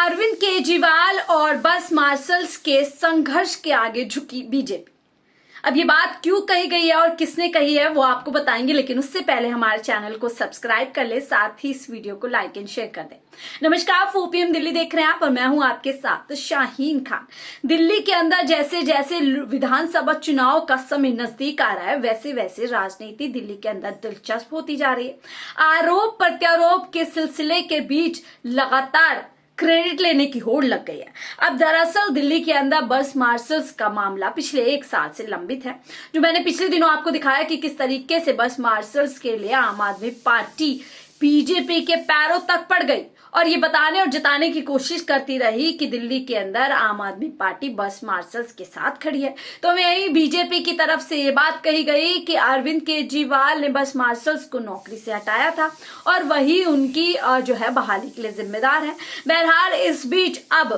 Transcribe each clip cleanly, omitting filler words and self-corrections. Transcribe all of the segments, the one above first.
अरविंद केजरीवाल और बस मार्शल्स के संघर्ष के आगे झुकी बीजेपी। अब ये बात क्यों कही गई है और किसने कही है वो आपको बताएंगे, लेकिन उससे पहले हमारे चैनल को सब्सक्राइब कर ले, साथ ही इस वीडियो को लाइक एंड शेयर कर दें। नमस्कार, 4PM दिल्ली देख रहे हैं आप और मैं हूं आपके साथ शाहीन खान। दिल्ली के अंदर जैसे जैसे विधानसभा चुनाव का समय नजदीक आ रहा है, वैसे वैसे राजनीति दिल्ली के अंदर दिलचस्प होती जा रही है। आरोप प्रत्यारोप के सिलसिले के बीच लगातार क्रेडिट लेने की होड़ लग गई है। अब दरअसल दिल्ली के अंदर बस मार्शल्स का मामला पिछले 1 साल से लंबित है। जो मैंने पिछले दिनों आपको दिखाया कि किस तरीके से बस मार्शल्स के लिए आम आदमी पार्टी बीजेपी के पैरों तक पड़ गई और ये बताने और जताने की कोशिश करती रही कि दिल्ली के अंदर आम आदमी पार्टी बस मार्शल्स के साथ खड़ी है। तो वहीं बीजेपी की तरफ से ये बात कही गई कि अरविंद केजरीवाल ने बस मार्शल्स को नौकरी से हटाया था और वही उनकी जो है बहाली के लिए जिम्मेदार है। बहरहाल इस बीच अब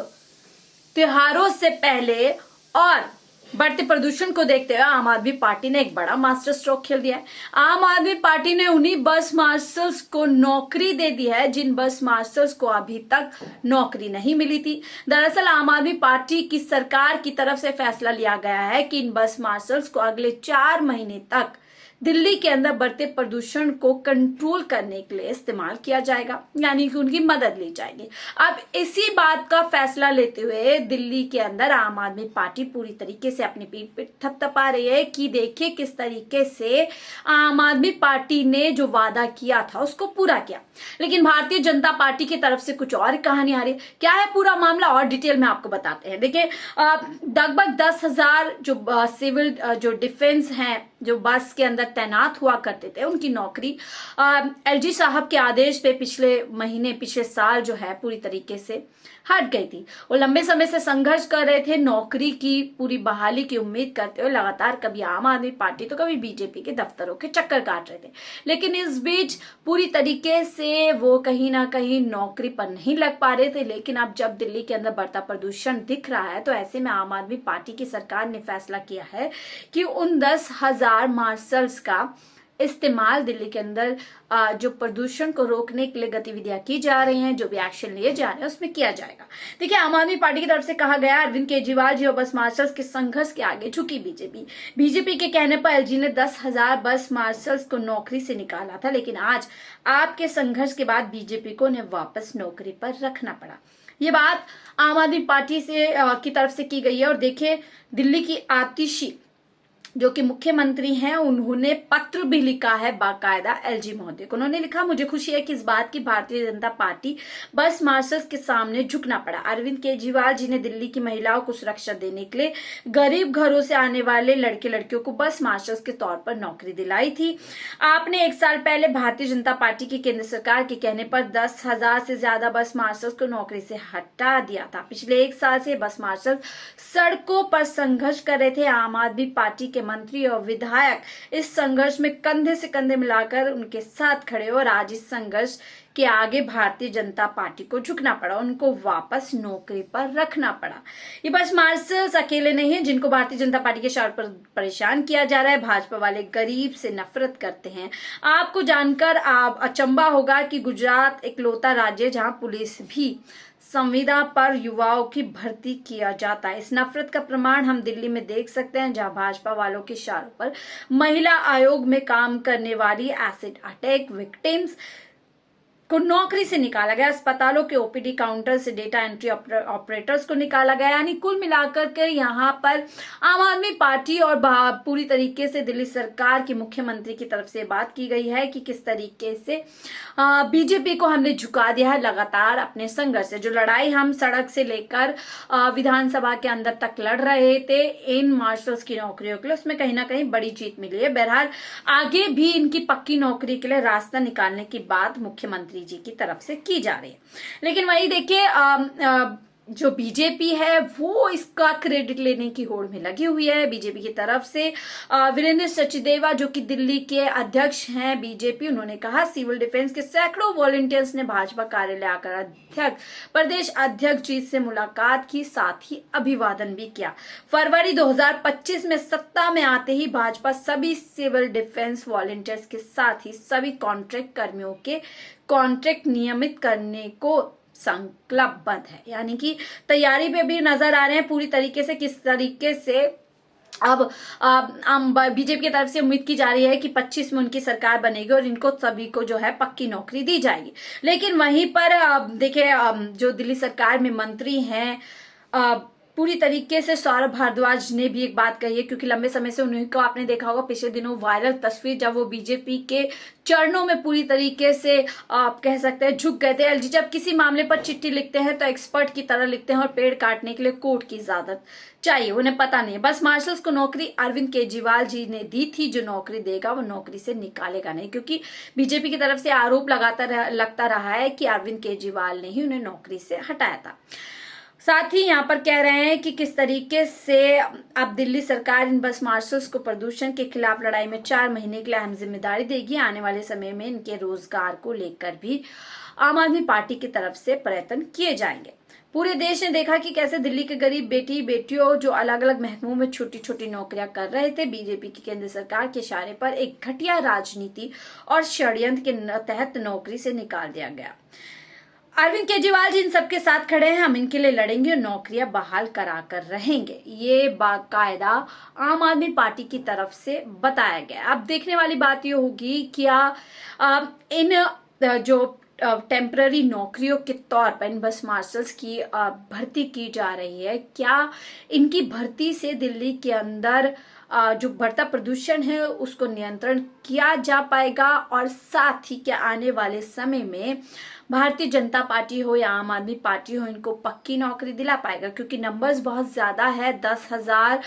त्योहारों से पहले और बढ़ते प्रदूषण को देखते हुए आम आदमी पार्टी ने एक बड़ा मास्टर स्ट्रोक खेल दिया है। आम आदमी पार्टी ने उन्हीं बस मार्शल्स को नौकरी दे दी है जिन बस मार्शल्स को अभी तक नौकरी नहीं मिली थी। दरअसल आम आदमी पार्टी की सरकार की तरफ से फैसला लिया गया है कि इन बस मार्शल्स को अगले 4 महीने तक दिल्ली के अंदर बढ़ते प्रदूषण को कंट्रोल करने के लिए इस्तेमाल किया जाएगा, यानी कि उनकी मदद ली जाएगी। अब इसी बात का फैसला लेते हुए दिल्ली के अंदर आम आदमी पार्टी पूरी तरीके से अपनी पीठ पे थपथपा रही है कि देखिए किस तरीके से आम आदमी पार्टी ने जो वादा किया था उसको पूरा किया। लेकिन भारतीय जनता पार्टी की तरफ से कुछ और कहानी आ रही है। क्या है पूरा मामला और डिटेल में आपको बताते हैं। देखिए लगभग 10,000 जो सिविल जो डिफेंस हैं जो बस के अंदर तैनात हुआ करते थे, उनकी नौकरी एलजी साहब के आदेश पे पिछले साल जो है पूरी तरीके से हट गई थी। वो लंबे समय से संघर्ष कर रहे थे, नौकरी की पूरी बहाली की उम्मीद करते हुए लगातार कभी आम आदमी पार्टी तो कभी बीजेपी के दफ्तरों के चक्कर काट रहे थे। लेकिन इस बीच पूरी तरीके से वो कहीं ना कहीं नौकरी पर नहीं लग पा रहे थे। लेकिन अब जब दिल्ली के अंदर बढ़ता प्रदूषण दिख रहा है तो ऐसे में आम आदमी पार्टी की सरकार ने फैसला किया है कि उन 10,000 मार्शल्स का इस्तेमाल दिल्ली के अंदर जो प्रदूषण को रोकने के लिए गतिविधियां की जा रही हैं, जो भी एक्शन लिए जा रहे हैं उसमें किया जाएगा। देखिए आम आदमी पार्टी की तरफ से कहा गया अरविंद केजरीवाल जी और बस मार्शल्स के संघर्ष के आगे झुकी बीजेपी के कहने पर एलजी ने 10,000 बस मार्शल्स को नौकरी से निकाला था, लेकिन आज आपके संघर्ष के बाद बीजेपी को उन्हें वापस नौकरी पर रखना पड़ा। ये बात आम आदमी पार्टी से की तरफ से की गई है। और देखिए दिल्ली की आतिशी जो कि मुख्यमंत्री हैं, उन्होंने पत्र भी लिखा है बाकायदा एलजी महोदय को। उन्होंने लिखा, मुझे खुशी है कि इस बात की भारतीय जनता पार्टी बस मार्शल्स के सामने झुकना पड़ा। अरविंद केजरीवाल जी ने दिल्ली की महिलाओं को सुरक्षा देने के लिए गरीब घरों से आने वाले लड़के लड़कियों को बस मार्शल्स के तौर पर नौकरी दिलाई थी। आपने 1 साल पहले भारतीय जनता पार्टी की केंद्र सरकार के कहने पर 10,000 से ज्यादा बस मार्शल्स को नौकरी से हटा दिया था। पिछले 1 साल से बस मार्शल सड़कों पर संघर्ष कर रहे थे। आम आदमी पार्टी के मंत्री और विधायक इस संघर्ष में कंधे से कंधे मिलाकर उनके साथ खड़े और आज इस संघर्ष के आगे भारतीय जनता पार्टी को झुकना पड़ा, उनको वापस नौकरी पर रखना पड़ा। ये बस मार्शल्स अकेले नहीं है जिनको भारतीय जनता पार्टी के शार पर परेशान किया जा रहा है। भाजपा वाले गरीब से नफरत करते हैं। आपको जानकर आप अचंभा होगा कि गुजरात इकलौता राज्य है जहां पुलिस भी संविदा पर युवाओं की भर्ती किया जाता है। इस नफरत का प्रमाण हम दिल्ली में देख सकते हैं जहां भाजपा वालों के इशारों पर महिला आयोग में काम करने वाली एसिड अटैक विक्टिम्स को नौकरी से निकाला गया। अस्पतालों के ओपीडी काउंटर से डेटा एंट्री ऑपरेटर्स को निकाला गया। यानी कुल मिलाकर के यहाँ पर आम आदमी पार्टी और पूरी तरीके से दिल्ली सरकार की मुख्यमंत्री की तरफ से बात की गई है कि किस तरीके से बीजेपी को हमने झुका दिया है लगातार अपने संघर्ष से। जो लड़ाई हम सड़क से लेकर विधानसभा के अंदर तक लड़ रहे थे इन मार्शल्स की नौकरियों के लिए, उसमें कहीं ना कहीं बड़ी जीत मिली है। बहरहाल आगे भी इनकी पक्की नौकरी के लिए रास्ता निकालने की बात मुख्यमंत्री जी की तरफ से की जा रही है। लेकिन वही देखिए जो बीजेपी है वो इसका क्रेडिट लेने की होड़ में लगी हुई है। बीजेपी की तरफ से वीरेंद्र सचदेवा जो कि दिल्ली के अध्यक्ष हैं बीजेपी, उन्होंने कहा सिविल डिफेंस के सैकड़ों वॉलंटियर्स ने भाजपा कार्यालय आकर अध्यक्ष प्रदेश अध्यक्ष जी से मुलाकात की, साथ ही अभिवादन भी किया। फरवरी 2025 में सत्ता में आते ही भाजपा सभी सिविल डिफेंस वॉलंटियर्स के साथ ही सभी कॉन्ट्रैक्ट कर्मियों के कॉन्ट्रैक्ट नियमित करने को संकल्पबद्ध है, यानी कि तैयारी पे भी नजर आ रहे हैं पूरी तरीके से। किस तरीके से अब बीजेपी की तरफ से उम्मीद की जा रही है कि 25 में उनकी सरकार बनेगी और इनको सभी को जो है पक्की नौकरी दी जाएगी। लेकिन वहीं पर देखिए जो दिल्ली सरकार में मंत्री हैं पूरी तरीके से सौरभ भारद्वाज ने भी एक बात कही है, क्योंकि लंबे समय से उन्हीं को आपने देखा होगा पिछले दिनों वायरल तस्वीर जब वो बीजेपी के चरणों में पूरी तरीके से आप कह सकते हैं झुक गए थे। एलजी जब किसी मामले पर चिट्ठी लिखते हैं तो एक्सपर्ट की तरह लिखते हैं और पेड़ काटने के लिए कोर्ट की इजाजत चाहिए, उन्हें पता नहीं है। बस मार्शल्स को नौकरी अरविंद केजरीवाल जी ने दी थी, जो नौकरी देगा वो नौकरी से निकालेगा नहीं, क्योंकि बीजेपी की तरफ से आरोप लगता रहा है कि अरविंद केजरीवाल ने ही उन्हें नौकरी से हटाया था। साथ ही यहाँ पर कह रहे हैं कि किस तरीके से अब दिल्ली सरकार इन बस मार्शल्स को प्रदूषण के खिलाफ लड़ाई में 4 महीने के लिए अहम जिम्मेदारी देगी। आने वाले समय में इनके रोजगार को लेकर भी आम आदमी पार्टी की तरफ से प्रयत्न किए जाएंगे। पूरे देश ने देखा कि कैसे दिल्ली के गरीब बेटियों जो अलग अलग महकमों में छोटी छोटी नौकरियां कर रहे थे, बीजेपी की केंद्र सरकार के इशारे पर एक घटिया राजनीति और षड्यंत्र के तहत नौकरी से निकाल दिया गया। अरविंद केजरीवाल जी इन सबके साथ खड़े हैं, हम इनके लिए लड़ेंगे और नौकरियां बहाल करा कर रहेंगे, ये बाकायदा आम आदमी पार्टी की तरफ से बताया गया। अब देखने वाली बात ये होगी क्या इन जो टेम्पररी नौकरियों के तौर पर इन बस मार्शल्स की भर्ती की जा रही है, क्या इनकी भर्ती से दिल्ली के अंदर जो बढ़ता प्रदूषण है उसको नियंत्रण किया जा पाएगा, और साथ ही क्या आने वाले समय में भारतीय जनता पार्टी हो या आम आदमी पार्टी हो इनको पक्की नौकरी दिला पाएगा, क्योंकि नंबर्स बहुत ज्यादा है। 10,000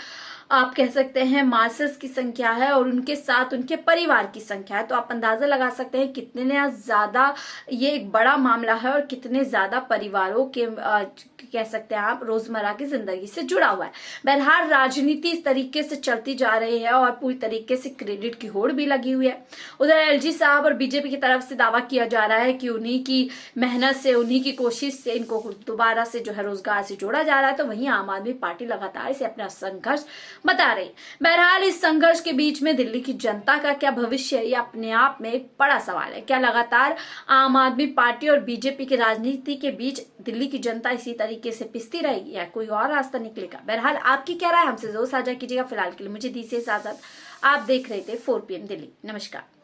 आप कह सकते हैं मार्शल्स की संख्या है और उनके साथ उनके परिवार की संख्या है, तो आप अंदाजा लगा सकते हैं कितने ज्यादा ये एक बड़ा मामला है और कितने ज्यादा परिवारों के कह सकते हैं आप रोजमर्रा की जिंदगी से जुड़ा हुआ है। बहरहाल राजनीति इस तरीके से चलती जा रही है और पूरी तरीके से क्रेडिट की होड़ भी लगी हुई है। उधर एलजी साहब और बीजेपी की तरफ से दावा किया जा रहा है कि उन्हीं की मेहनत से, उन्हीं की कोशिश से इनको दोबारा से जो है रोजगार से जोड़ा जा रहा है, तो वहीं आम आदमी पार्टी लगातार इसे अपना संघर्ष बता रही। बहरहाल इस संघर्ष के बीच में दिल्ली की जनता का क्या भविष्य है, ये अपने आप में एक बड़ा सवाल है। क्या लगातार आम आदमी पार्टी और बीजेपी की राजनीति के बीच दिल्ली की जनता इसी तरीके से पिसती रहेगी या कोई और रास्ता निकलेगा? बहरहाल आपकी क्या राय, हमसे जरूर साझा कीजिएगा। फिलहाल के लिए मुझे दीजिए इजाजत। आप देख रहे थे 4 PM दिल्ली। नमस्कार।